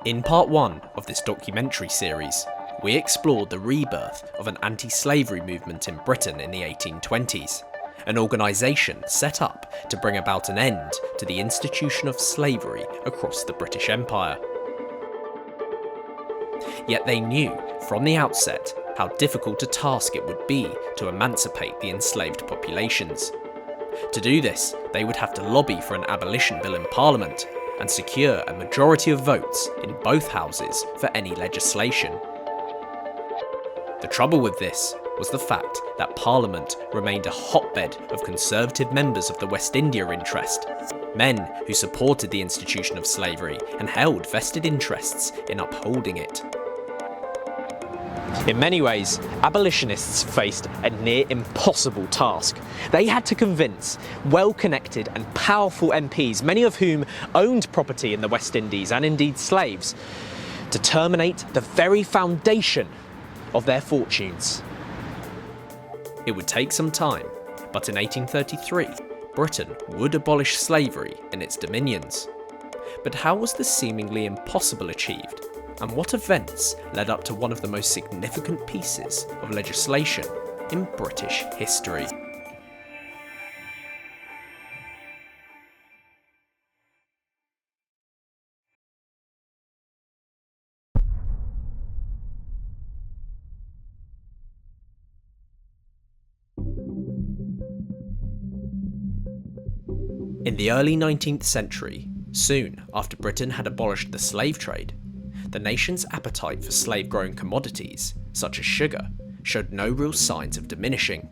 In part 1 of this documentary series, we explored the rebirth of an anti-slavery movement in Britain in the 1820s, an organisation set up to bring about an end to the institution of slavery across the British Empire. Yet they knew from the outset how difficult a task it would be to emancipate the enslaved populations. To do this, they would have to lobby for an abolition bill in Parliament and secure a majority of votes in both houses for any legislation. The trouble with this was the fact that Parliament remained a hotbed of conservative members of the West India interest, men who supported the institution of slavery and held vested interests in upholding it. In many ways, abolitionists faced a near impossible task. They had to convince well-connected and powerful MPs, many of whom owned property in the West Indies and indeed slaves, to terminate the very foundation of their fortunes. It would take some time, but in 1833, Britain would abolish slavery in its dominions. But how was the seemingly impossible achieved? And what events led up to one of the most significant pieces of legislation in British history? In the early 19th century, soon after Britain had abolished the slave trade, the nation's appetite for slave-grown commodities, such as sugar, showed no real signs of diminishing.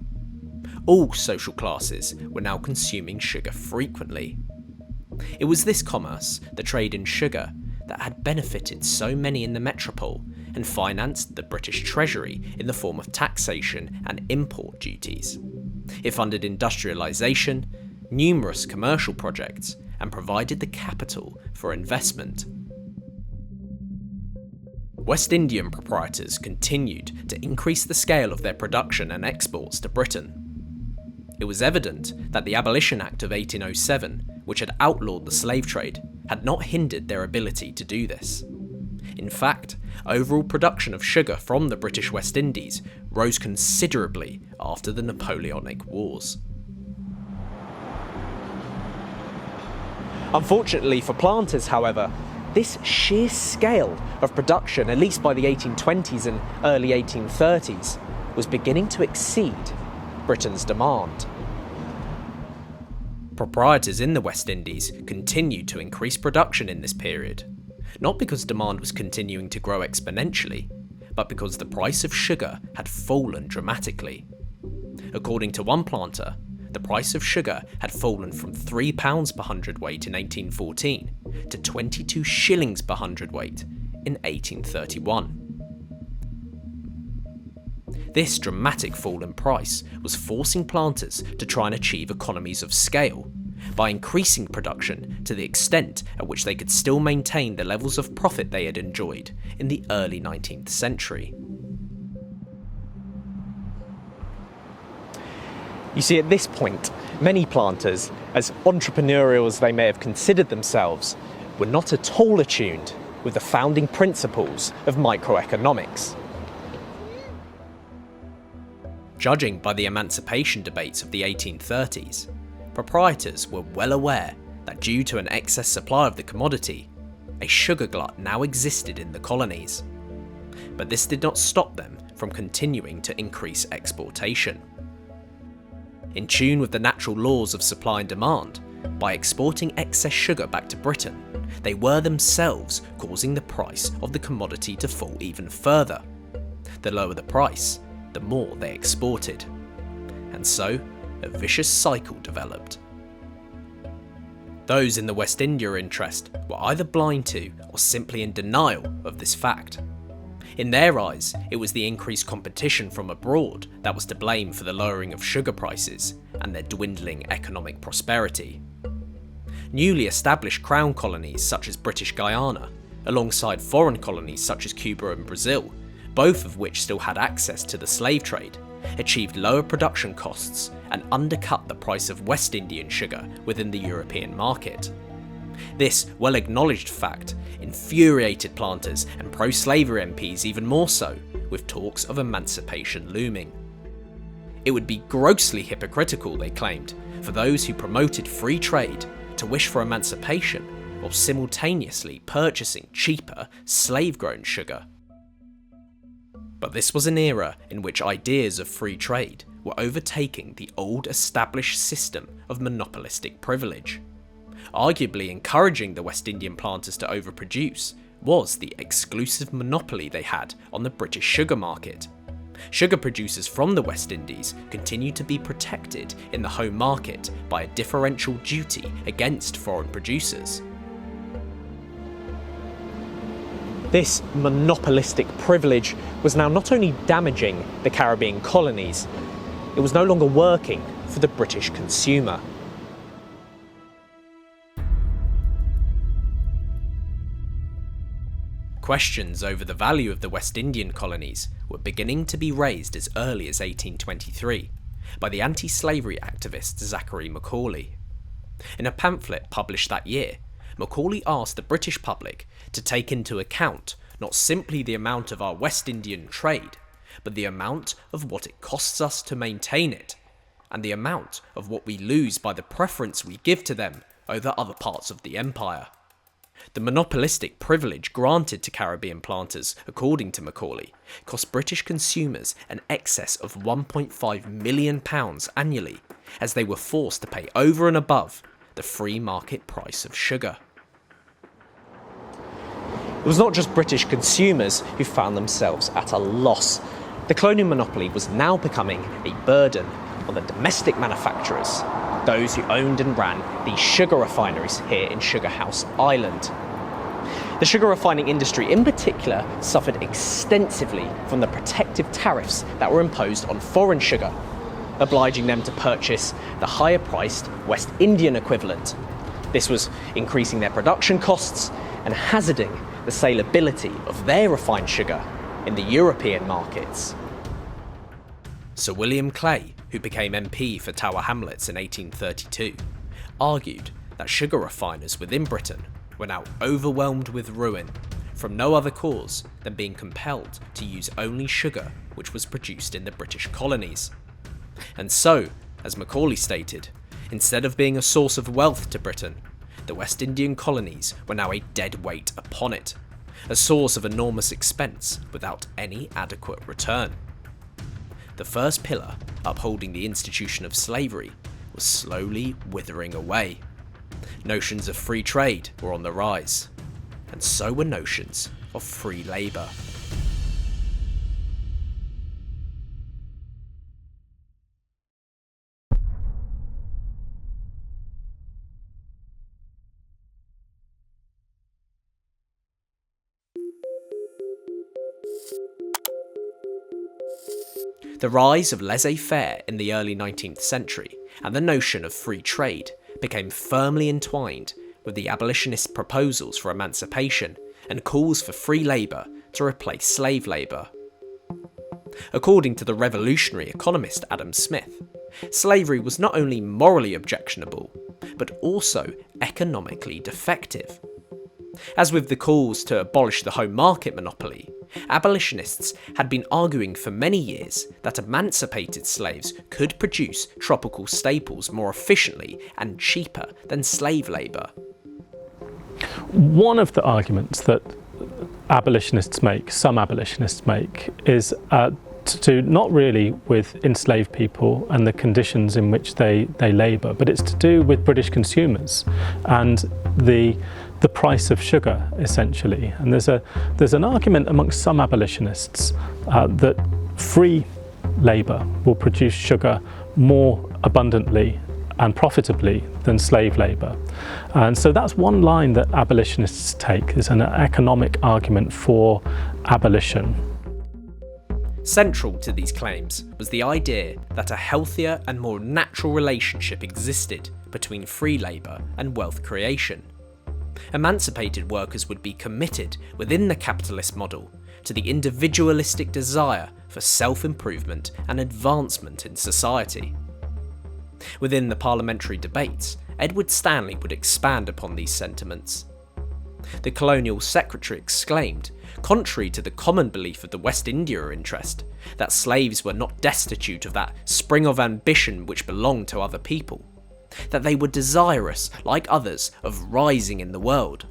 All social classes were now consuming sugar frequently. It was this commerce, the trade in sugar, that had benefited so many in the metropole and financed the British Treasury in the form of taxation and import duties. It funded industrialisation, numerous commercial projects, and provided the capital for investment. West Indian proprietors continued to increase the scale of their production and exports to Britain. It was evident that the Abolition Act of 1807, which had outlawed the slave trade, had not hindered their ability to do this. In fact, overall production of sugar from the British West Indies rose considerably after the Napoleonic Wars. Unfortunately for planters, however, this sheer scale of production, at least by the 1820s and early 1830s, was beginning to exceed Britain's demand. Proprietors in the West Indies continued to increase production in this period, not because demand was continuing to grow exponentially, but because the price of sugar had fallen dramatically. According to one planter, the price of sugar had fallen from £3 per hundredweight in 1814 to 22 shillings per hundredweight in 1831. This dramatic fall in price was forcing planters to try and achieve economies of scale by increasing production to the extent at which they could still maintain the levels of profit they had enjoyed in the early 19th century. You see, at this point, many planters, as entrepreneurial as they may have considered themselves, were not at all attuned with the founding principles of microeconomics. Judging by the emancipation debates of the 1830s, proprietors were well aware that due to an excess supply of the commodity, a sugar glut now existed in the colonies. But this did not stop them from continuing to increase exportation. In tune with the natural laws of supply and demand, by exporting excess sugar back to Britain, they were themselves causing the price of the commodity to fall even further. The lower the price, the more they exported. And so, a vicious cycle developed. Those in the West India interest were either blind to or simply in denial of this fact. In their eyes, it was the increased competition from abroad that was to blame for the lowering of sugar prices and their dwindling economic prosperity. Newly established crown colonies such as British Guyana, alongside foreign colonies such as Cuba and Brazil, both of which still had access to the slave trade, achieved lower production costs and undercut the price of West Indian sugar within the European market. This well-acknowledged fact infuriated planters and pro-slavery MPs even more so, with talks of emancipation looming. It would be grossly hypocritical, they claimed, for those who promoted free trade to wish for emancipation while simultaneously purchasing cheaper, slave-grown sugar. But this was an era in which ideas of free trade were overtaking the old established system of monopolistic privilege. Arguably encouraging the West Indian planters to overproduce was the exclusive monopoly they had on the British sugar market. Sugar producers from the West Indies continued to be protected in the home market by a differential duty against foreign producers. This monopolistic privilege was now not only damaging the Caribbean colonies, it was no longer working for the British consumer. Questions over the value of the West Indian colonies were beginning to be raised as early as 1823 by the anti-slavery activist Zachary Macaulay. In a pamphlet published that year, Macaulay asked the British public to take into account not simply the amount of our West Indian trade, but the amount of what it costs us to maintain it, and the amount of what we lose by the preference we give to them over other parts of the empire. The monopolistic privilege granted to Caribbean planters, according to Macaulay, cost British consumers an excess of £1.5 million annually, as they were forced to pay over and above the free market price of sugar. It was not just British consumers who found themselves at a loss. The colonial monopoly was now becoming a burden on the domestic manufacturers, those who owned and ran these sugar refineries here in Sugar House Island. The sugar refining industry in particular suffered extensively from the protective tariffs that were imposed on foreign sugar, obliging them to purchase the higher priced West Indian equivalent. This was increasing their production costs and hazarding the saleability of their refined sugar in the European markets. Sir William Clay, who became MP for Tower Hamlets in 1832, argued that sugar refiners within Britain were now overwhelmed with ruin from no other cause than being compelled to use only sugar which was produced in the British colonies. And so, as Macaulay stated, instead of being a source of wealth to Britain, the West Indian colonies were now a dead weight upon it, a source of enormous expense without any adequate return. The first pillar upholding the institution of slavery was slowly withering away. Notions of free trade were on the rise, and so were notions of free labour. The rise of laissez-faire in the early 19th century and the notion of free trade became firmly entwined with the abolitionist proposals for emancipation and calls for free labour to replace slave labour. According to the revolutionary economist Adam Smith, slavery was not only morally objectionable, but also economically defective. As with the calls to abolish the home market monopoly, abolitionists had been arguing for many years that emancipated slaves could produce tropical staples more efficiently and cheaper than slave labour. One of the arguments that some abolitionists make, is to do not really with enslaved people and the conditions in which they labour, but it's to do with British consumers and the price of sugar, essentially. And there's an argument amongst some abolitionists that free labour will produce sugar more abundantly and profitably than slave labour. And so that's one line that abolitionists take, is an economic argument for abolition. Central to these claims was the idea that a healthier and more natural relationship existed between free labour and wealth creation. Emancipated workers would be committed within the capitalist model to the individualistic desire for self-improvement and advancement in society. Within the parliamentary debates, Edward Stanley would expand upon these sentiments. The colonial secretary exclaimed, contrary to the common belief of the West India interest, that slaves were not destitute of that spring of ambition which belonged to other people, that they were desirous, like others, of rising in the world.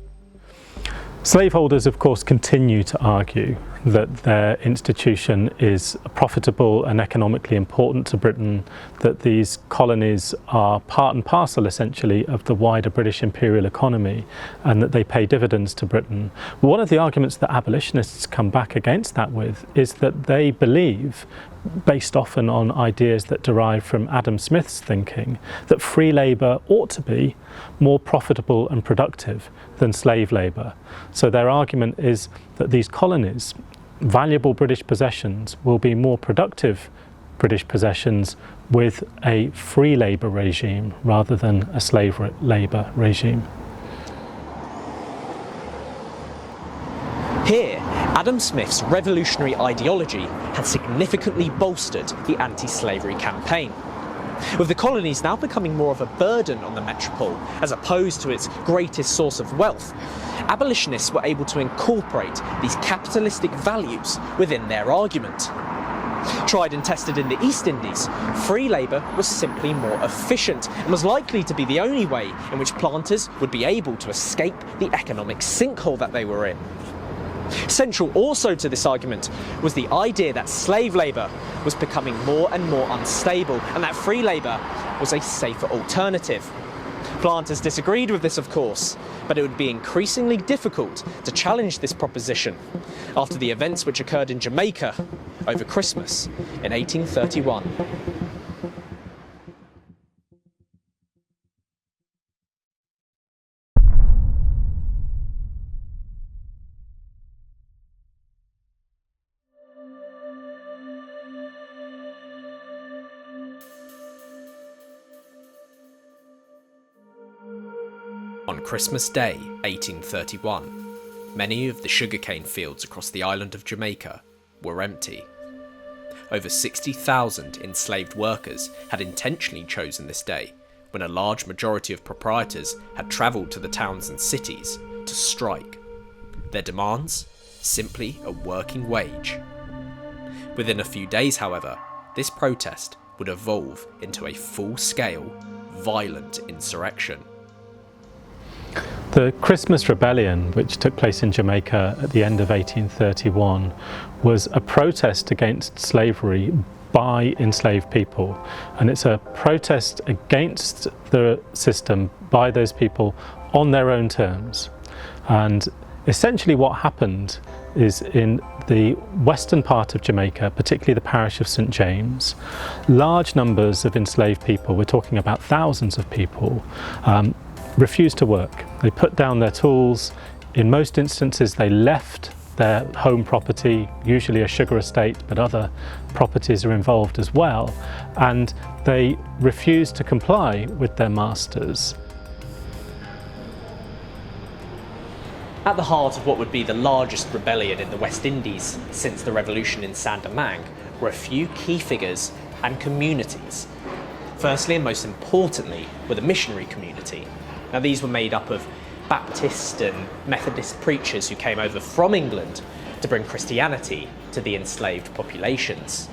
Slaveholders, of course, continue to argue that their institution is profitable and economically important to Britain, that these colonies are part and parcel, essentially, of the wider British imperial economy, and that they pay dividends to Britain. One of the arguments that abolitionists come back against that with is that they believe, based often on ideas that derive from Adam Smith's thinking, that free labour ought to be more profitable and productive than slave labour. So their argument is that these colonies, valuable British possessions, will be more productive British possessions with a free labour regime rather than a slave labour regime. Here, Adam Smith's revolutionary ideology had significantly bolstered the anti-slavery campaign, with the colonies now becoming more of a burden on the metropole as opposed to its greatest source of wealth. Abolitionists were able to incorporate these capitalistic values within their argument. Tried and tested in the East Indies, free labour was simply more efficient and was likely to be the only way in which planters would be able to escape the economic sinkhole that they were in. Central also to this argument was the idea that slave labour was becoming more and more unstable and that free labour was a safer alternative. Planters disagreed with this, of course, but it would be increasingly difficult to challenge this proposition after the events which occurred in Jamaica over Christmas in 1831. On Christmas Day, 1831, many of the sugarcane fields across the island of Jamaica were empty. Over 60,000 enslaved workers had intentionally chosen this day, when a large majority of proprietors had travelled to the towns and cities to strike. Their demands? Simply a working wage. Within a few days, however, this protest would evolve into a full-scale, violent insurrection. The Christmas Rebellion, which took place in Jamaica at the end of 1831, was a protest against slavery by enslaved people, and it's a protest against the system by those people on their own terms. And essentially what happened is, in the western part of Jamaica, particularly the parish of St James, large numbers of enslaved people, we're talking about thousands of people, refused to work. They put down their tools. In most instances, they left their home property, usually a sugar estate, but other properties are involved as well, and they refused to comply with their masters. At the heart of what would be the largest rebellion in the West Indies since the revolution in Saint-Domingue were a few key figures and communities. Firstly, and most importantly, were the missionary community. Now, these were made up of Baptist and Methodist preachers who came over from England to bring Christianity to the enslaved populations.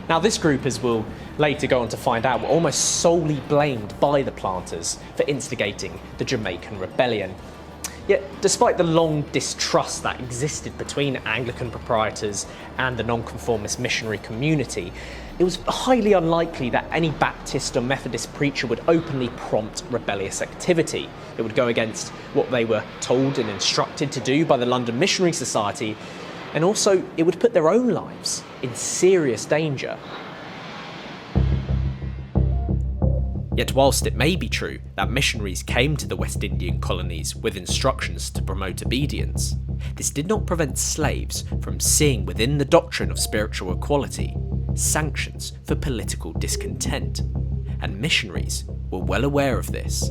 Now, this group, as we'll later go on to find out, were almost solely blamed by the planters for instigating the Jamaican rebellion. Yet, despite the long distrust that existed between Anglican proprietors and the nonconformist missionary community, it was highly unlikely that any Baptist or Methodist preacher would openly prompt rebellious activity. It would go against what they were told and instructed to do by the London Missionary Society, and also it would put their own lives in serious danger. Yet whilst it may be true that missionaries came to the West Indian colonies with instructions to promote obedience, this did not prevent slaves from seeing within the doctrine of spiritual equality sanctions for political discontent, and missionaries were well aware of this.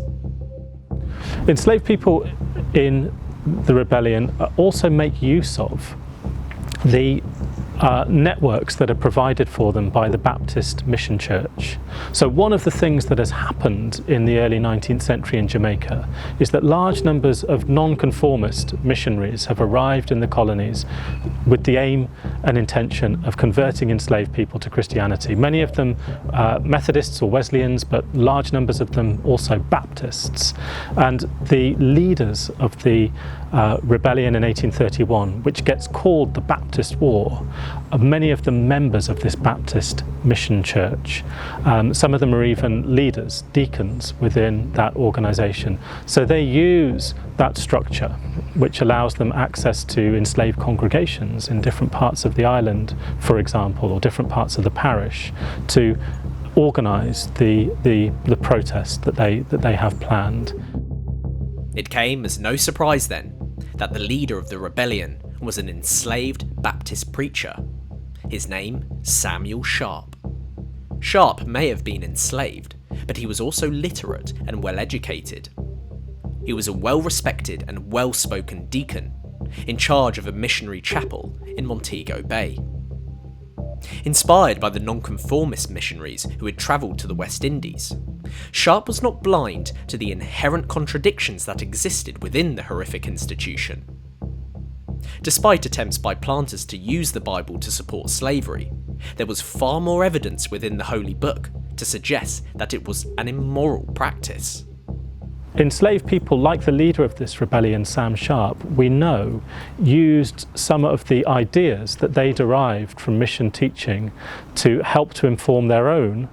Enslaved people in the rebellion also make use of the networks that are provided for them by the Baptist Mission Church. So one of the things that has happened in the early 19th century in Jamaica is that large numbers of non-conformist missionaries have arrived in the colonies with the aim and intention of converting enslaved people to Christianity. Many of them Methodists or Wesleyans, but large numbers of them also Baptists. And the leaders of the rebellion in 1831, which gets called the Baptist War, are many of them members of this Baptist mission church. Some of them are even leaders, deacons within that organisation. So they use that structure, which allows them access to enslaved congregations in different parts of the island, for example, or different parts of the parish, to organise the protest that they have planned. It came as no surprise then that the leader of the rebellion was an enslaved Baptist preacher. His name, Samuel Sharp. Sharp may have been enslaved, but he was also literate and well educated. He was a well-respected and well-spoken deacon, in charge of a missionary chapel in Montego Bay. Inspired by the nonconformist missionaries who had travelled to the West Indies, Sharp was not blind to the inherent contradictions that existed within the horrific institution. Despite attempts by planters to use the Bible to support slavery, there was far more evidence within the Holy Book to suggest that it was an immoral practice. Enslaved people, like the leader of this rebellion, Sam Sharp, we know, used some of the ideas that they derived from mission teaching to help to inform their own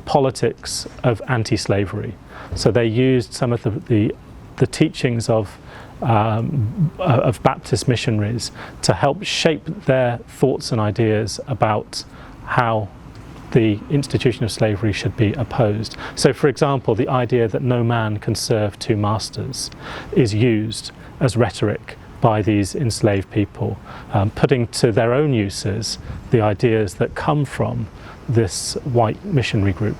politics of anti-slavery. So they used some of the teachings of Baptist missionaries to help shape their thoughts and ideas about how the institution of slavery should be opposed. So, for example, the idea that no man can serve two masters is used as rhetoric by these enslaved people, putting to their own uses the ideas that come from this white missionary group.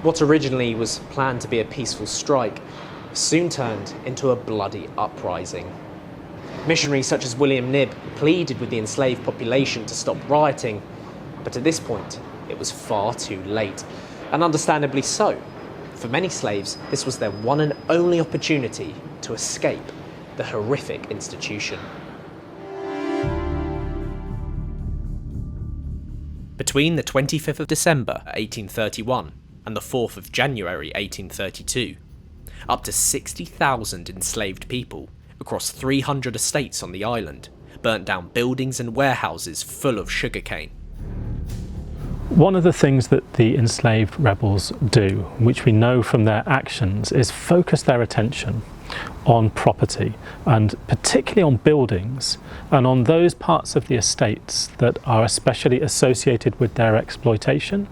What originally was planned to be a peaceful strike soon turned into a bloody uprising. Missionaries such as William Knibb pleaded with the enslaved population to stop rioting, but at this point it was far too late, and understandably so. For many slaves, this was their one and only opportunity to escape the horrific institution. Between the 25th of December 1831 and the 4th of January 1832, up to 60,000 enslaved people across 300 estates on the island burnt down buildings and warehouses full of sugarcane. One of the things that the enslaved rebels do, which we know from their actions, is focus their attention on property, and particularly on buildings, and on those parts of the estates that are especially associated with their exploitation.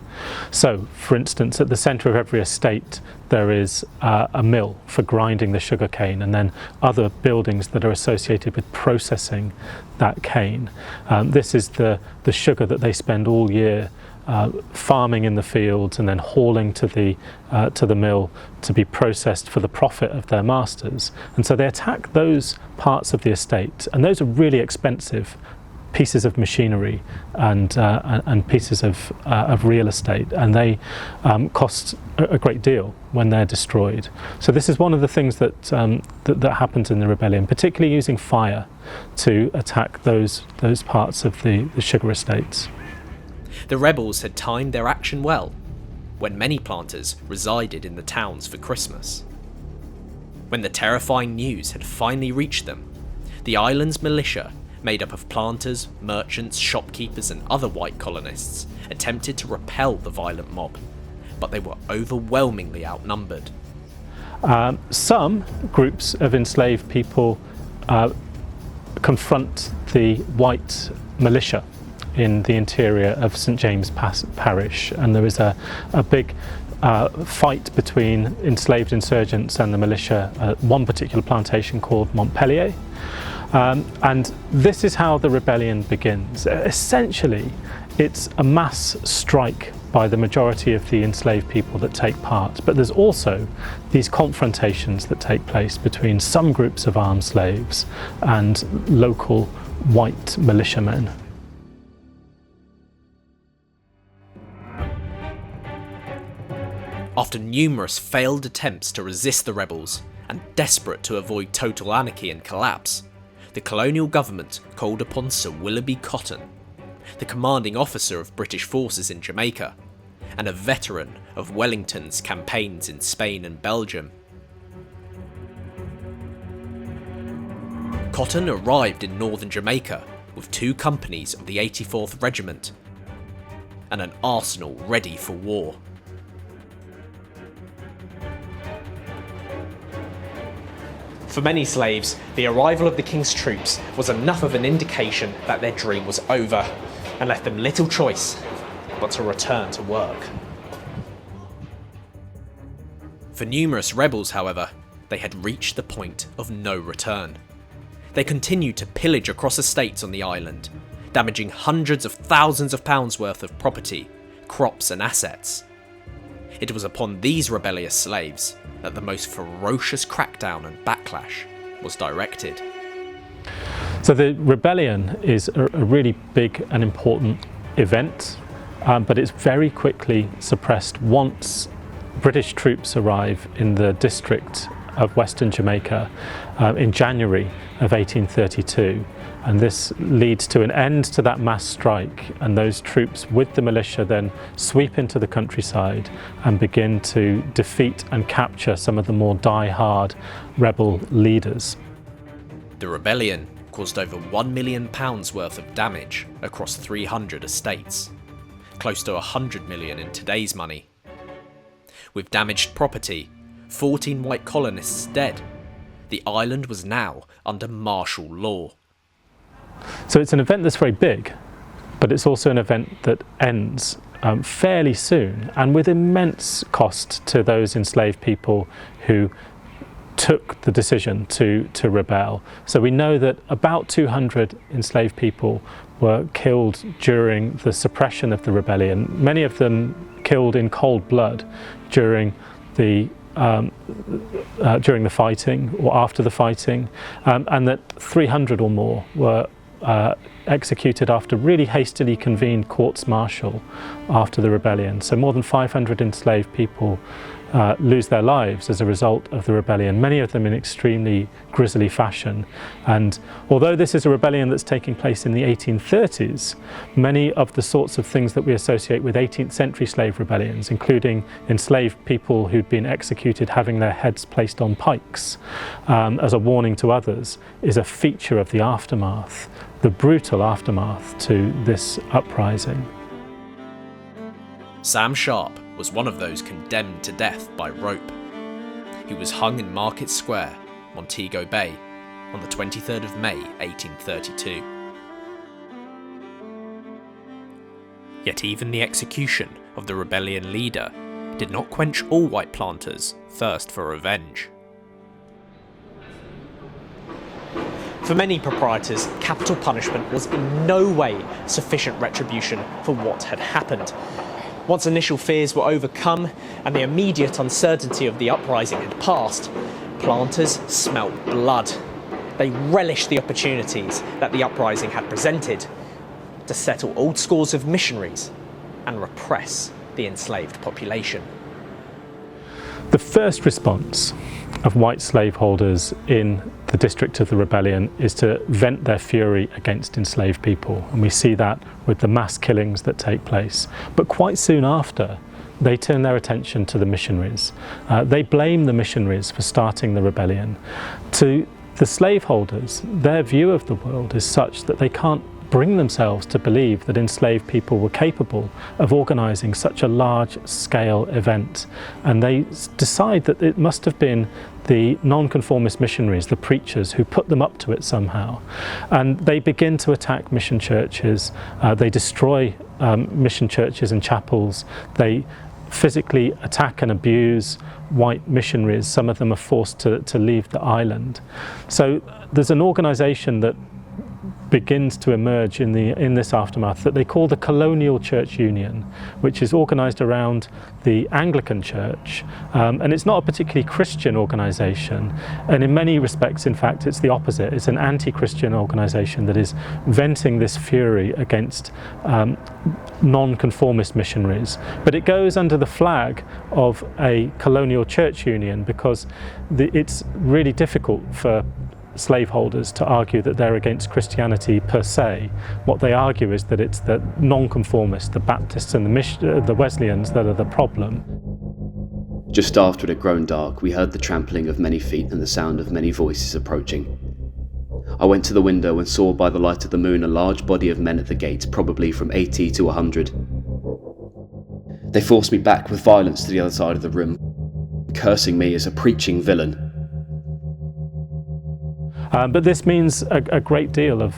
So, for instance, at the centre of every estate there is a mill for grinding the sugar cane, and then other buildings that are associated with processing that cane. This is the sugar that they spend all year farming in the fields and then hauling to the mill to be processed for the profit of their masters. And so they attack those parts of the estate, and those are really expensive pieces of machinery and pieces of real estate, and they cost a great deal when they're destroyed. So this is one of the things that happens in the rebellion, particularly using fire to attack those parts of the sugar estates. The rebels had timed their action well, when many planters resided in the towns for Christmas. When the terrifying news had finally reached them, the island's militia, made up of planters, merchants, shopkeepers and other white colonists, attempted to repel the violent mob, but they were overwhelmingly outnumbered. Some groups of enslaved people confront the white militia in the interior of St James Parish, and there is a big fight between enslaved insurgents and the militia at one particular plantation called Montpellier. And this is how the rebellion begins. Essentially, it's a mass strike by the majority of the enslaved people that take part. But there's also these confrontations that take place between some groups of armed slaves and local white militiamen. After numerous failed attempts to resist the rebels, and desperate to avoid total anarchy and collapse, the colonial government called upon Sir Willoughby Cotton, the commanding officer of British forces in Jamaica, and a veteran of Wellington's campaigns in Spain and Belgium. Cotton arrived in northern Jamaica with 2 companies of the 84th Regiment and an arsenal ready for war. For many slaves, the arrival of the King's troops was enough of an indication that their dream was over, and left them little choice but to return to work. For numerous rebels, however, they had reached the point of no return. They continued to pillage across estates on the island, damaging hundreds of thousands of pounds worth of property, crops and assets. It was upon these rebellious slaves that the most ferocious crackdown and backlash was directed. So the rebellion is a really big and important event, but it's very quickly suppressed once British troops arrive in the district of Western Jamaica in January of 1832. And this leads to an end to that mass strike, and those troops with the militia then sweep into the countryside and begin to defeat and capture some of the more die-hard rebel leaders. The rebellion caused over £1 million worth of damage across 300 estates, close to 100 million in today's money. With damaged property, 14 white colonists dead, the island was now under martial law. So it's an event that's very big, but it's also an event that ends fairly soon, and with immense cost to those enslaved people who took the decision to rebel. So we know that about 200 enslaved people were killed during the suppression of the rebellion, many of them killed in cold blood during the fighting or after the fighting, and that 300 or more were executed after really hastily convened courts-martial after the rebellion. So more than 500 enslaved people lose their lives as a result of the rebellion, many of them in extremely grisly fashion. And although this is a rebellion that's taking place in the 1830s, many of the sorts of things that we associate with 18th century slave rebellions, including enslaved people who'd been executed having their heads placed on pikes as a warning to others, is a feature of the aftermath, the brutal aftermath to this uprising. Sam Sharp was one of those condemned to death by rope. He was hung in Market Square, Montego Bay, on the 23rd of May 1832. Yet even the execution of the rebellion leader did not quench all white planters' thirst for revenge. For many proprietors, capital punishment was in no way sufficient retribution for what had happened. Once initial fears were overcome and the immediate uncertainty of the uprising had passed, planters smelt blood. They relished the opportunities that the uprising had presented to settle old scores of missionaries and repress the enslaved population. The first response of white slaveholders in the district of the rebellion is to vent their fury against enslaved people, and we see that with the mass killings that take place. But quite soon after, they turn their attention to the missionaries. They blame the missionaries for starting the rebellion. To the slaveholders, their view of the world is such that they can't bring themselves to believe that enslaved people were capable of organising such a large-scale event, and they decide that it must have been the nonconformist missionaries, the preachers, who put them up to it somehow. And they begin to attack mission churches, they destroy mission churches and chapels, they physically attack and abuse white missionaries. Some of them are forced to leave the island. So there's an organisation that begins to emerge in this aftermath that they call the Colonial Church Union, which is organised around the Anglican Church, and it's not a particularly Christian organisation, and in many respects, in fact, it's the opposite. It's an anti-Christian organisation that is venting this fury against non-conformist missionaries, but it goes under the flag of a colonial church union because it's really difficult for slaveholders to argue that they're against Christianity per se. What they argue is that it's the non-conformists, the Baptists and the Wesleyans that are the problem. Just after it had grown dark, we heard the trampling of many feet and the sound of many voices approaching. I went to the window and saw by the light of the moon a large body of men at the gate, probably from 80 to 100. They forced me back with violence to the other side of the room, cursing me as a preaching villain. But this means a great deal of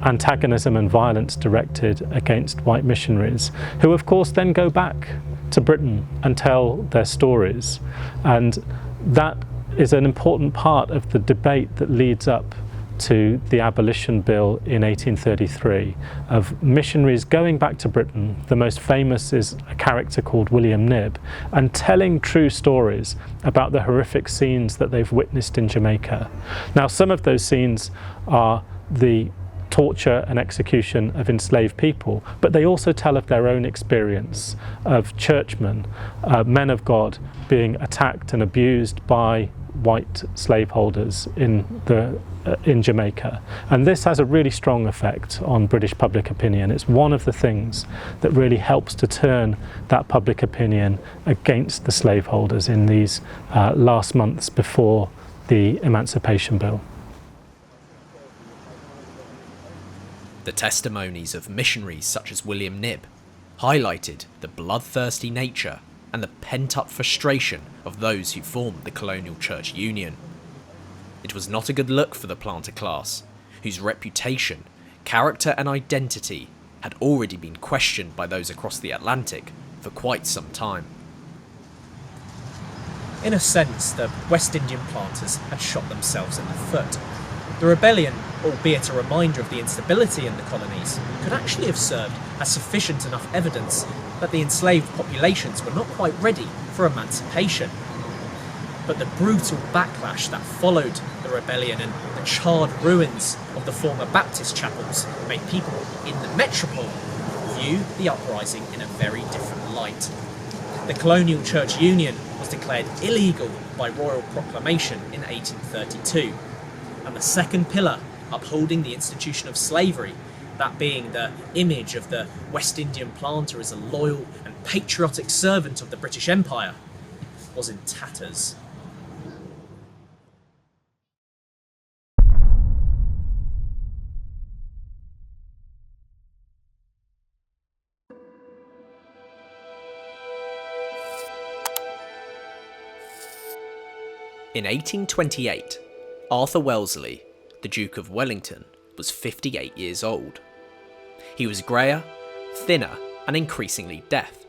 antagonism and violence directed against white missionaries, who of course then go back to Britain and tell their stories. And that is an important part of the debate that leads up to the Abolition Bill in 1833, of missionaries going back to Britain. The most famous is a character called William Knibb, and telling true stories about the horrific scenes that they've witnessed in Jamaica. Now, some of those scenes are the torture and execution of enslaved people, but they also tell of their own experience of churchmen, men of God, being attacked and abused by white slaveholders in Jamaica. And this has a really strong effect on British public opinion. It's one of the things that really helps to turn that public opinion against the slaveholders in these last months before the Emancipation Bill. The testimonies of missionaries such as William Knibb highlighted the bloodthirsty nature and the pent-up frustration of those who formed the Colonial Church Union. It was not a good look for the planter class, whose reputation, character and identity had already been questioned by those across the Atlantic for quite some time. In a sense, the West Indian planters had shot themselves in the foot. The rebellion, albeit a reminder of the instability in the colonies, could actually have served as sufficient enough evidence that the enslaved populations were not quite ready for emancipation. But the brutal backlash that followed the rebellion and the charred ruins of the former Baptist chapels made people in the metropole view the uprising in a very different light. The Colonial Church Union was declared illegal by royal proclamation in 1832, and the second pillar upholding the institution of slavery, that being the image of the West Indian planter as a loyal and patriotic servant of the British Empire, was in tatters. In 1828, Arthur Wellesley, the Duke of Wellington, was 58 years old. He was greyer, thinner, and increasingly deaf,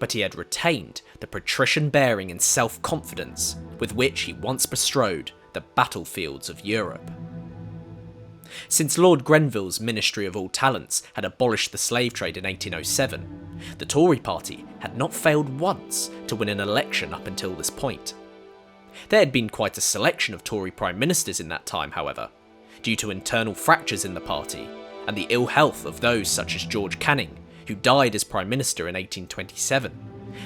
but he had retained the patrician bearing and self-confidence with which he once bestrode the battlefields of Europe. Since Lord Grenville's Ministry of All Talents had abolished the slave trade in 1807, the Tory party had not failed once to win an election up until this point. There had been quite a selection of Tory Prime Ministers in that time, however, due to internal fractures in the party and the ill health of those such as George Canning, who died as Prime Minister in 1827,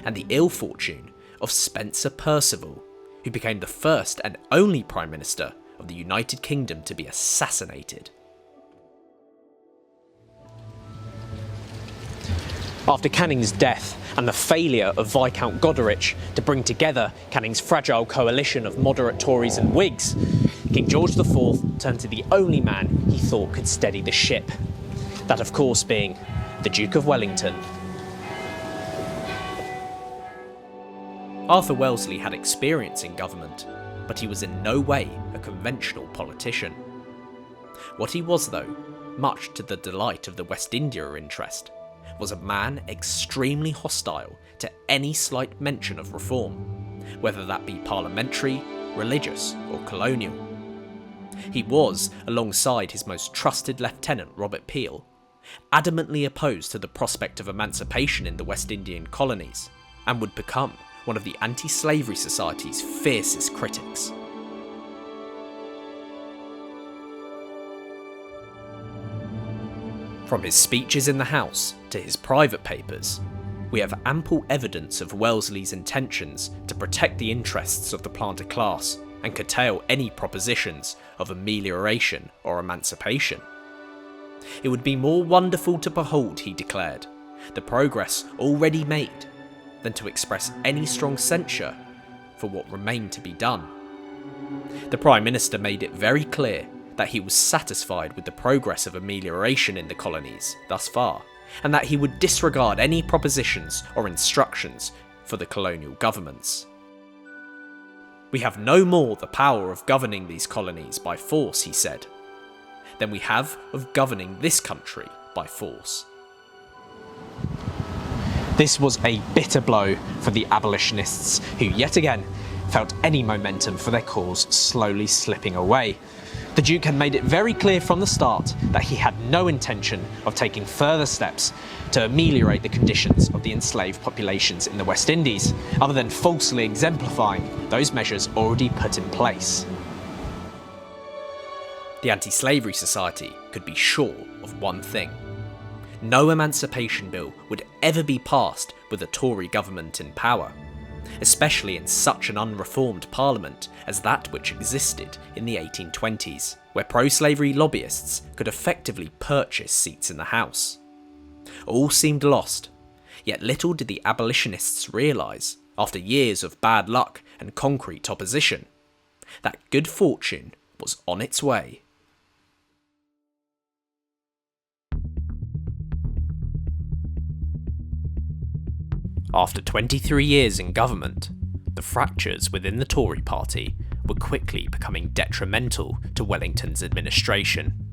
and the ill fortune of Spencer Perceval, who became the first and only Prime Minister of the United Kingdom to be assassinated. After Canning's death and the failure of Viscount Goderich to bring together Canning's fragile coalition of moderate Tories and Whigs, King George IV turned to the only man he thought could steady the ship. That, of course, being the Duke of Wellington. Arthur Wellesley had experience in government, but he was in no way a conventional politician. What he was, though, much to the delight of the West India interest, was a man extremely hostile to any slight mention of reform, whether that be parliamentary, religious or colonial. He was, alongside his most trusted lieutenant Robert Peel, adamantly opposed to the prospect of emancipation in the West Indian Colonies, and would become one of the anti-slavery society's fiercest critics. From his speeches in the House to his private papers, we have ample evidence of Wellesley's intentions to protect the interests of the planter class and curtail any propositions of amelioration or emancipation. It would be more wonderful to behold, he declared, the progress already made, than to express any strong censure for what remained to be done. The Prime Minister made it very clear that he was satisfied with the progress of amelioration in the colonies thus far, and that he would disregard any propositions or instructions for the colonial governments. We have no more the power of governing these colonies by force, he said, than we have of governing this country by force. This was a bitter blow for the abolitionists, who yet again felt any momentum for their cause slowly slipping away. The Duke had made it very clear from the start that he had no intention of taking further steps to ameliorate the conditions of the enslaved populations in the West Indies, other than falsely exemplifying those measures already put in place. The Anti-Slavery Society could be sure of one thing. No emancipation bill would ever be passed with a Tory government in power, especially in such an unreformed parliament as that which existed in the 1820s, where pro-slavery lobbyists could effectively purchase seats in the House. All seemed lost, yet little did the abolitionists realise, after years of bad luck and concrete opposition, that good fortune was on its way. After 23 years in government, the fractures within the Tory party were quickly becoming detrimental to Wellington's administration.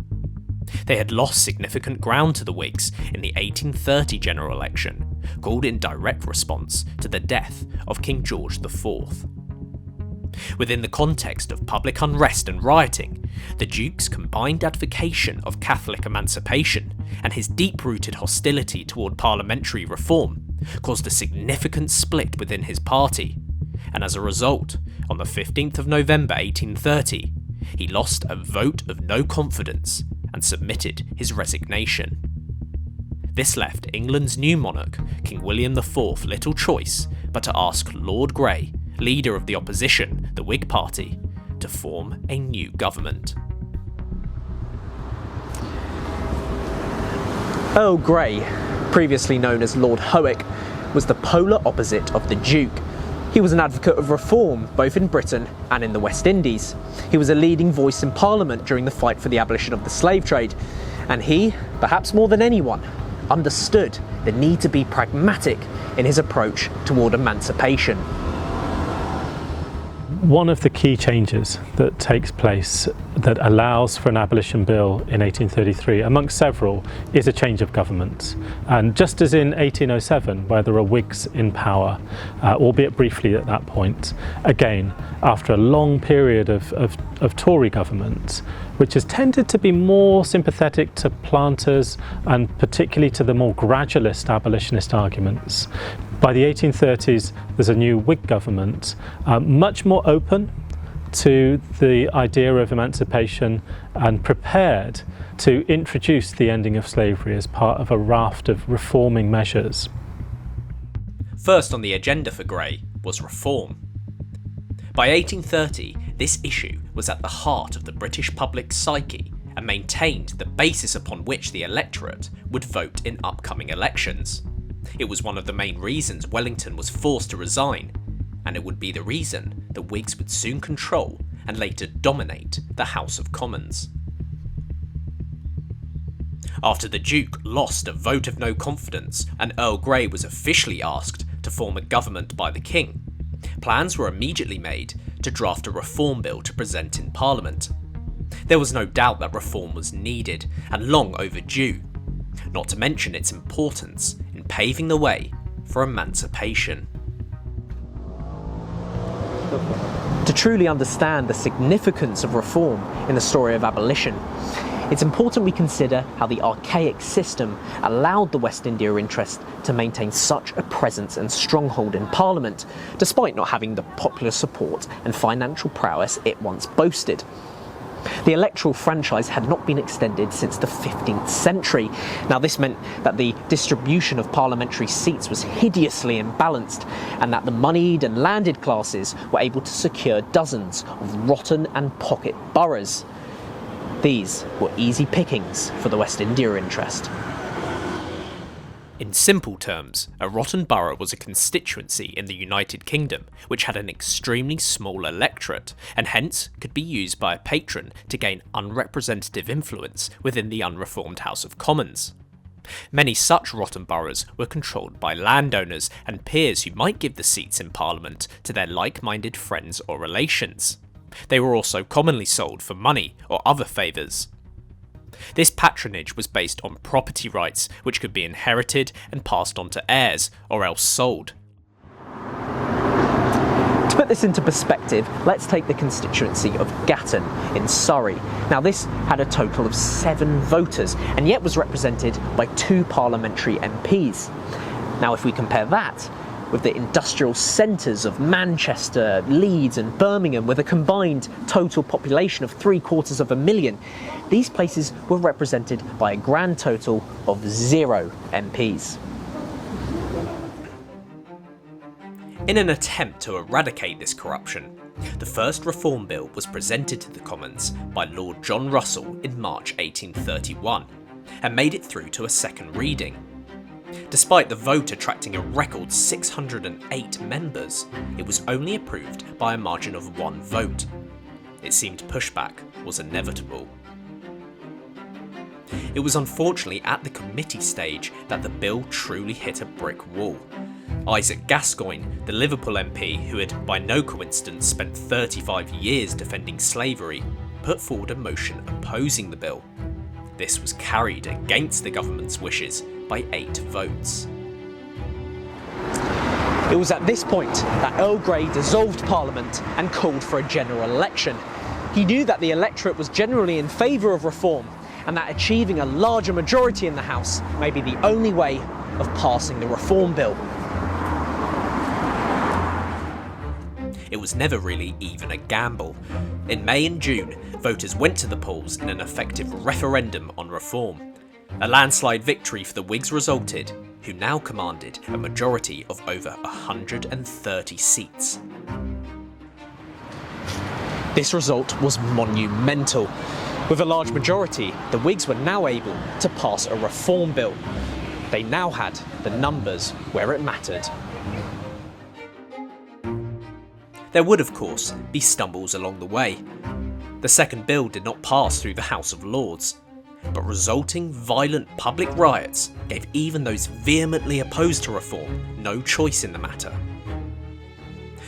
They had lost significant ground to the Whigs in the 1830 general election, called in direct response to the death of King George IV. Within the context of public unrest and rioting, the Duke's combined advocation of Catholic emancipation and his deep-rooted hostility toward parliamentary reform caused a significant split within his party, and as a result, on the 15th of November 1830, he lost a vote of no confidence and submitted his resignation. This left England's new monarch, King William IV, little choice but to ask Lord Grey, leader of the opposition, the Whig Party, to form a new government. Earl Grey, previously known as Lord Howick, was the polar opposite of the Duke. He was an advocate of reform, both in Britain and in the West Indies. He was a leading voice in Parliament during the fight for the abolition of the slave trade, and he, perhaps more than anyone, understood the need to be pragmatic in his approach toward emancipation. One of the key changes that takes place that allows for an abolition bill in 1833, amongst several, is a change of government. And just as in 1807, where there are Whigs in power, albeit briefly at that point, again, after a long period of Tory government, which has tended to be more sympathetic to planters and particularly to the more gradualist abolitionist arguments, by the 1830s, there's a new Whig government, much more open to the idea of emancipation and prepared to introduce the ending of slavery as part of a raft of reforming measures. First on the agenda for Grey was reform. By 1830, this issue was at the heart of the British public psyche and maintained the basis upon which the electorate would vote in upcoming elections. It was one of the main reasons Wellington was forced to resign, and it would be the reason the Whigs would soon control and later dominate the House of Commons. After the Duke lost a vote of no confidence and Earl Grey was officially asked to form a government by the King, plans were immediately made to draft a reform bill to present in Parliament. There was no doubt that reform was needed and long overdue, not to mention its importance in paving the way for emancipation. To truly understand the significance of reform in the story of abolition, it's important we consider how the archaic system allowed the West India interest to maintain such a presence and stronghold in Parliament, despite not having the popular support and financial prowess it once boasted. The electoral franchise had not been extended since the 15th century. Now, this meant that the distribution of parliamentary seats was hideously imbalanced, and that the moneyed and landed classes were able to secure dozens of rotten and pocket boroughs. These were easy pickings for the West India interest. In simple terms, a rotten borough was a constituency in the United Kingdom which had an extremely small electorate and hence could be used by a patron to gain unrepresentative influence within the unreformed House of Commons. Many such rotten boroughs were controlled by landowners and peers who might give the seats in Parliament to their like-minded friends or relations. They were also commonly sold for money or other favours. This patronage was based on property rights which could be inherited and passed on to heirs or else sold. To put this into perspective, let's take the constituency of Gatton in Surrey. Now, this had a total of 7 voters and yet was represented by 2 parliamentary MPs. Now, if we compare that with the industrial centres of Manchester, Leeds and Birmingham with a combined total population of 750,000, these places were represented by a grand total of 0 MPs. In an attempt to eradicate this corruption, the first Reform Bill was presented to the Commons by Lord John Russell in March 1831 and made it through to a second reading. Despite the vote attracting a record 608 members, it was only approved by a margin of 1 vote. It seemed pushback was inevitable. It was unfortunately at the committee stage that the bill truly hit a brick wall. Isaac Gascoigne, the Liverpool MP who had by no coincidence spent 35 years defending slavery, put forward a motion opposing the bill. This was carried against the government's wishes by 8 votes. It was at this point that Earl Grey dissolved Parliament and called for a general election. He knew that the electorate was generally in favour of reform and that achieving a larger majority in the House may be the only way of passing the Reform Bill. It was never really even a gamble. In May and June, voters went to the polls in an effective referendum on reform. A landslide victory for the Whigs resulted, who now commanded a majority of over 130 seats. This result was monumental. With a large majority, the Whigs were now able to pass a reform bill. They now had the numbers where it mattered. There would, of course, be stumbles along the way. The second bill did not pass through the House of Lords, but resulting violent public riots gave even those vehemently opposed to reform no choice in the matter.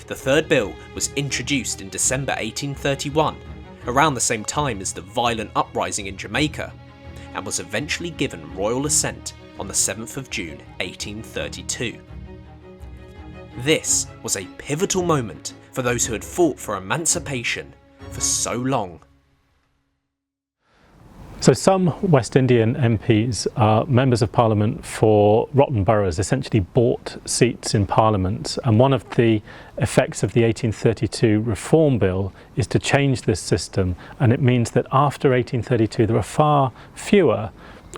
The third bill was introduced in December 1831, around the same time as the violent uprising in Jamaica, and was eventually given royal assent on the 7th of June 1832. This was a pivotal moment for those who had fought for emancipation for so long. So some West Indian MPs are members of Parliament for rotten boroughs, essentially bought seats in Parliament, and one of the effects of the 1832 Reform Bill is to change this system, and it means that after 1832 there are far fewer,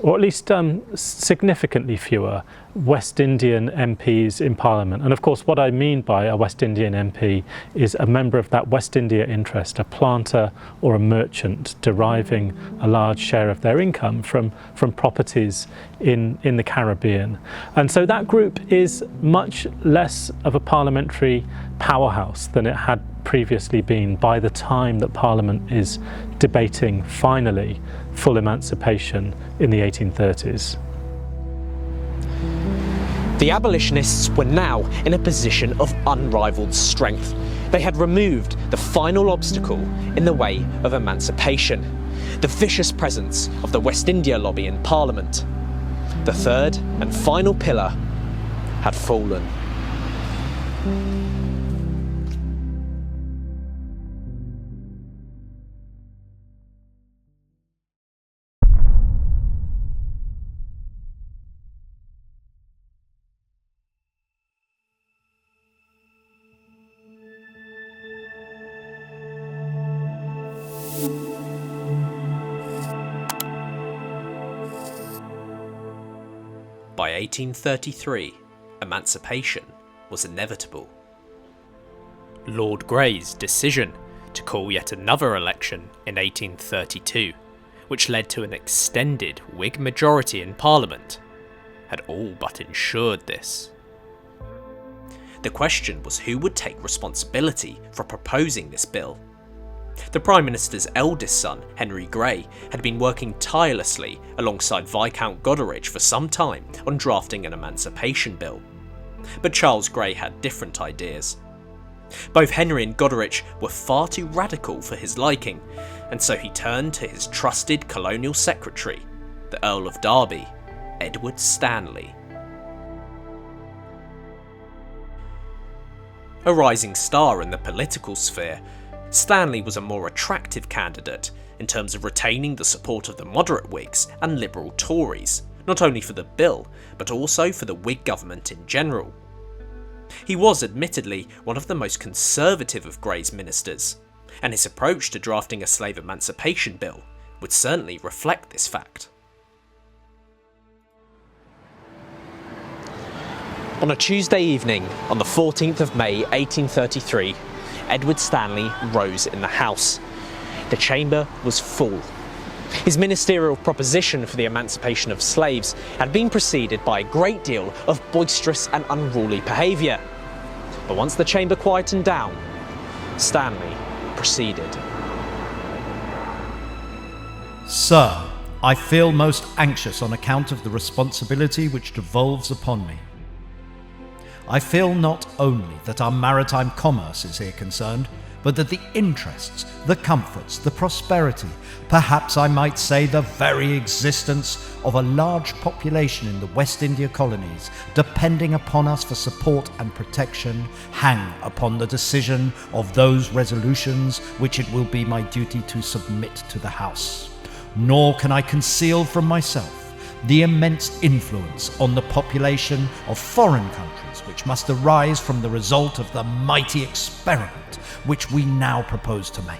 or at least significantly fewer, West Indian MPs in Parliament. And of course what I mean by a West Indian MP is a member of that West India interest, a planter or a merchant deriving a large share of their income from properties in the Caribbean. And so that group is much less of a parliamentary powerhouse than it had previously been by the time that Parliament is debating finally full emancipation in the 1830s. The abolitionists were now in a position of unrivalled strength. They had removed the final obstacle in the way of emancipation, the vicious presence of the West India lobby in Parliament. The third and final pillar had fallen. by 1833, emancipation was inevitable. Lord Grey's decision to call yet another election in 1832, which led to an extended Whig majority in Parliament, had all but ensured this. The question was who would take responsibility for proposing this bill. The Prime Minister's eldest son, Henry Grey, had been working tirelessly alongside Viscount Goderich for some time on drafting an emancipation bill. But Charles Grey had different ideas. Both Henry and Goderich were far too radical for his liking, and so he turned to his trusted colonial secretary, the Earl of Derby, Edward Stanley. A rising star in the political sphere, Stanley was a more attractive candidate in terms of retaining the support of the moderate Whigs and liberal Tories, not only for the bill, but also for the Whig government in general. He was admittedly one of the most conservative of Grey's ministers, and his approach to drafting a slave emancipation bill would certainly reflect this fact. On a Tuesday evening, on the 14th of May 1833, Edward Stanley rose in the House. The chamber was full. His ministerial proposition for the emancipation of slaves had been preceded by a great deal of boisterous and unruly behaviour. But once the chamber quietened down, Stanley proceeded. Sir, I feel most anxious on account of the responsibility which devolves upon me. I feel not only that our maritime commerce is here concerned, but that the interests, the comforts, the prosperity, perhaps I might say the very existence of a large population in the West Indian Colonies, depending upon us for support and protection, hang upon the decision of those resolutions which it will be my duty to submit to the House. Nor can I conceal from myself the immense influence on the population of foreign countries which must arise from the result of the mighty experiment which we now propose to make.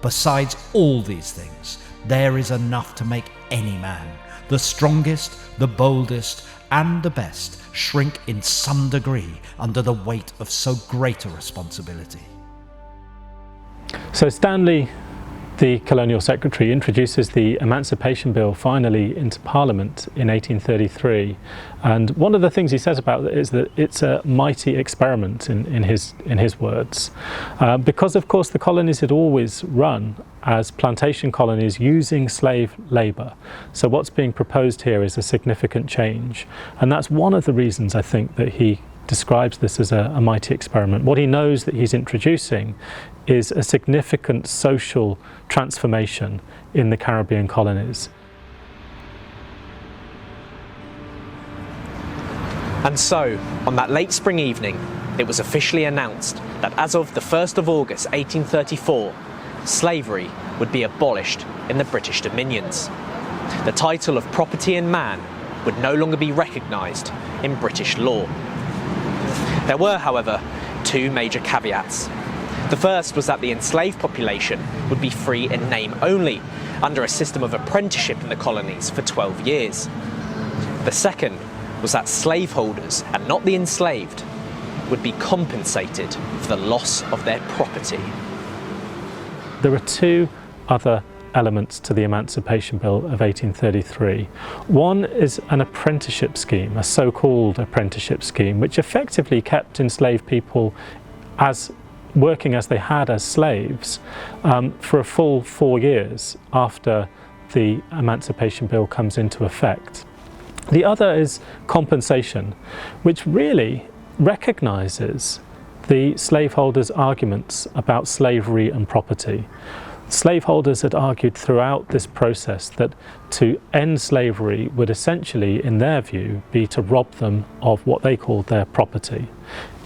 Besides all these things, there is enough to make any man, the strongest, the boldest, and the best, shrink in some degree under the weight of so great a responsibility. So Stanley, the colonial secretary, introduces the Emancipation Bill finally into Parliament in 1833, and one of the things he says about it is that it's a mighty experiment in his words, because of course the colonies had always run as plantation colonies using slave labour. So what's being proposed here is a significant change, and that's one of the reasons I think that he describes this as a mighty experiment. What he knows that he's introducing is a significant social transformation in the Caribbean colonies. And so, on that late spring evening, it was officially announced that as of the 1st of August 1834, slavery would be abolished in the British Dominions. The title of property in man would no longer be recognised in British law. There were, however, two major caveats. The first was that the enslaved population would be free in name only, under a system of apprenticeship in the colonies for 12 years. The second was that slaveholders, and not the enslaved, would be compensated for the loss of their property. There are two other elements to the Emancipation Bill of 1833. One is an apprenticeship scheme, a so-called apprenticeship scheme, which effectively kept enslaved people working as they had as slaves for a full 4 years after the Emancipation Bill comes into effect. The other is compensation, which really recognises the slaveholders' arguments about slavery and property. Slaveholders had argued throughout this process that to end slavery would essentially, in their view, be to rob them of what they called their property,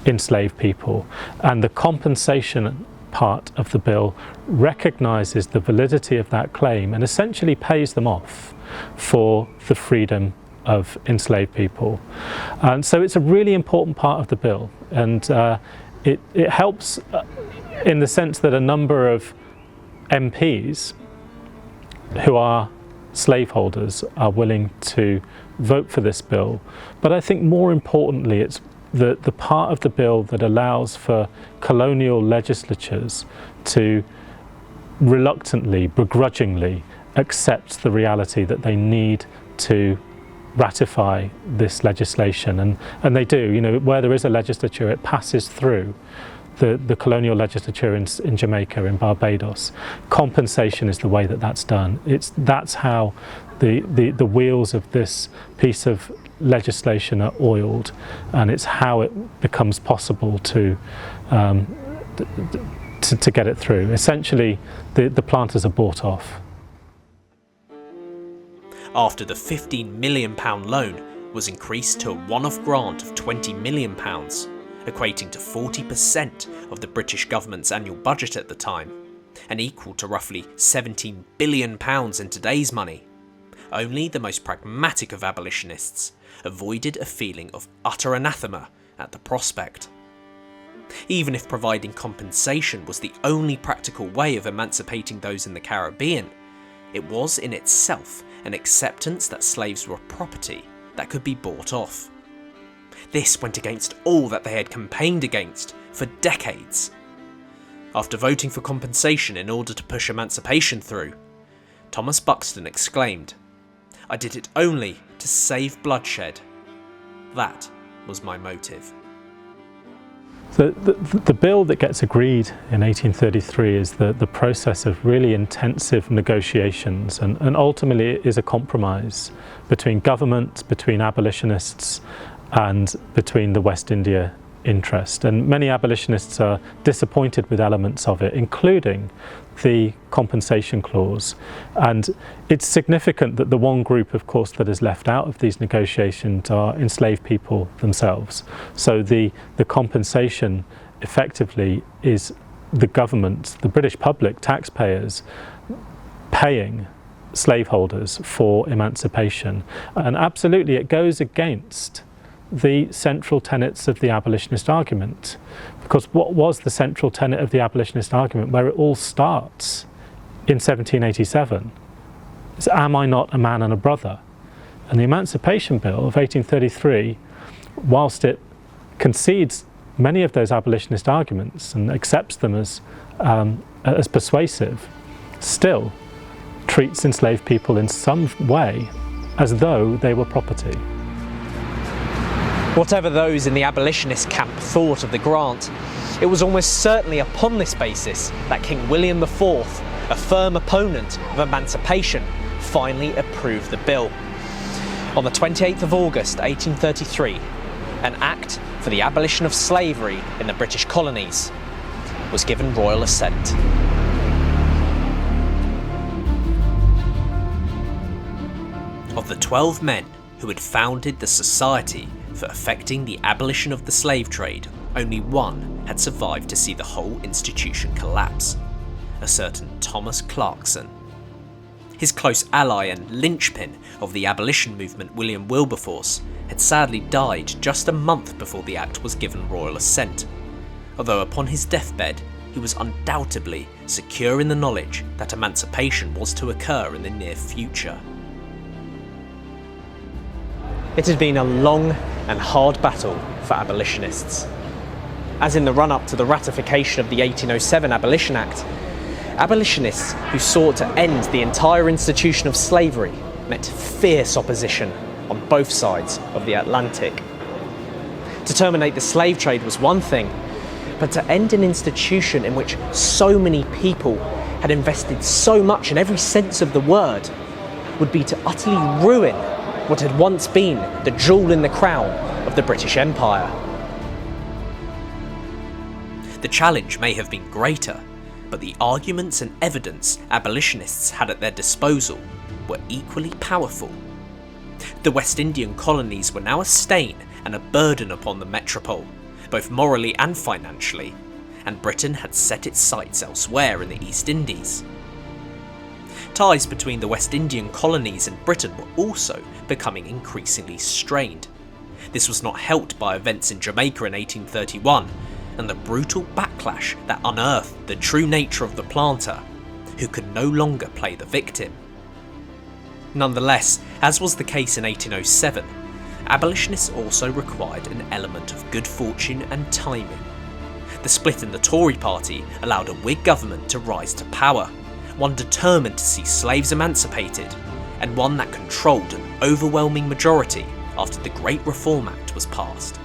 enslaved people. And the compensation part of the bill recognises the validity of that claim and essentially pays them off for the freedom of enslaved people. And so it's a really important part of the bill, and it helps in the sense that a number of MPs who are slaveholders are willing to vote for this bill. But I think more importantly, it's the part of the bill that allows for colonial legislatures to reluctantly, begrudgingly accept the reality that they need to ratify this legislation, and they do. You know, where there is a legislature, it passes through the colonial legislature in Jamaica, in Barbados. Compensation is the way that that's done. That's how the wheels of this piece of legislation are oiled, and it's how it becomes possible to get it through. Essentially, the planters are bought off. After the £15 million loan was increased to a one-off grant of £20 million, equating to 40% of the British government's annual budget at the time, and equal to roughly £17 billion in today's money. Only the most pragmatic of abolitionists avoided a feeling of utter anathema at the prospect. Even if providing compensation was the only practical way of emancipating those in the Caribbean, it was in itself an acceptance that slaves were property that could be bought off. This went against all that they had campaigned against for decades. After voting for compensation in order to push emancipation through, Thomas Buxton exclaimed, "I did it only to save bloodshed. That was my motive." The bill that gets agreed in 1833 is the process of really intensive negotiations, and ultimately it is a compromise between government, between abolitionists, and between the West India interest. And many abolitionists are disappointed with elements of it, including the compensation clause. And it's significant that the one group, of course, that is left out of these negotiations are enslaved people themselves. So the compensation effectively is the government, the British public, taxpayers, paying slaveholders for emancipation. And absolutely it goes against the central tenets of the abolitionist argument. Because what was the central tenet of the abolitionist argument, where it all starts in 1787? It's, am I not a man and a brother? And the Emancipation Bill of 1833, whilst it concedes many of those abolitionist arguments and accepts them as persuasive, still treats enslaved people in some way as though they were property. Whatever those in the abolitionist camp thought of the grant, it was almost certainly upon this basis that King William IV, a firm opponent of emancipation, finally approved the bill. On the 28th of August 1833, an Act for the Abolition of Slavery in the British colonies was given royal assent. Of the 12 men who had founded the Society for effecting the abolition of the slave trade, only one had survived to see the whole institution collapse, a certain Thomas Clarkson. His close ally and linchpin of the abolition movement, William Wilberforce, had sadly died just a month before the act was given royal assent, although upon his deathbed he was undoubtedly secure in the knowledge that emancipation was to occur in the near future. It had been a long and hard battle for abolitionists. As in the run-up to the ratification of the 1807 Abolition Act, abolitionists who sought to end the entire institution of slavery met fierce opposition on both sides of the Atlantic. To terminate the slave trade was one thing, but to end an institution in which so many people had invested so much in every sense of the word would be to utterly ruin what had once been the jewel in the crown of the British Empire. The challenge may have been greater, but the arguments and evidence abolitionists had at their disposal were equally powerful. The West Indian colonies were now a stain and a burden upon the metropole, both morally and financially, and Britain had set its sights elsewhere in the East Indies. Ties between the West Indian colonies and Britain were also becoming increasingly strained. This was not helped by events in Jamaica in 1831 and the brutal backlash that unearthed the true nature of the planter, who could no longer play the victim. Nonetheless, as was the case in 1807, abolitionists also required an element of good fortune and timing. The split in the Tory party allowed a Whig government to rise to power, one determined to see slaves emancipated, and one that controlled an overwhelming majority after the Great Reform Act was passed.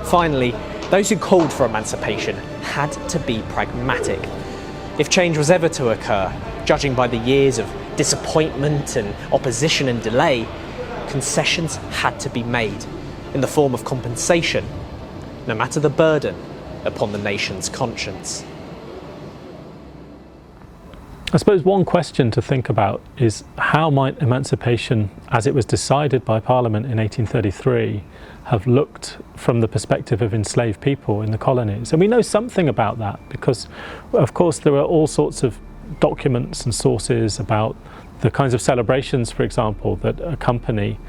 Finally, those who called for emancipation had to be pragmatic. If change was ever to occur, judging by the years of disappointment and opposition and delay, concessions had to be made in the form of compensation, no matter the burden upon the nation's conscience. I suppose one question to think about is how might emancipation, as it was decided by Parliament in 1833, have looked from the perspective of enslaved people in the colonies. And we know something about that because, of course, there are all sorts of documents and sources about the kinds of celebrations, for example, that accompany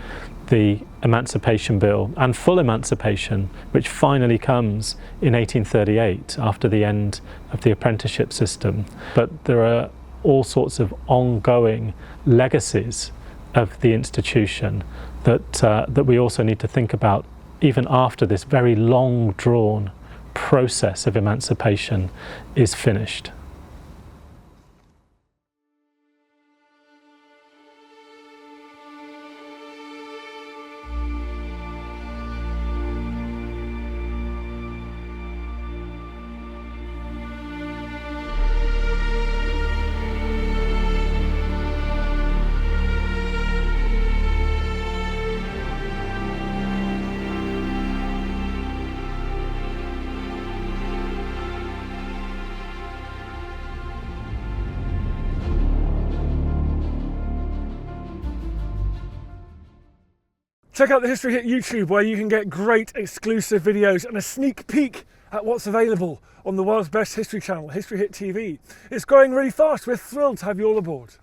the Emancipation Bill and full emancipation, which finally comes in 1838 after the end of the apprenticeship system. But there are all sorts of ongoing legacies of the institution that we also need to think about even after this very long drawn process of emancipation is finished. Check out the History Hit YouTube, where you can get great exclusive videos and a sneak peek at what's available on the world's best history channel, History Hit TV. It's growing really fast. We're thrilled to have you all aboard.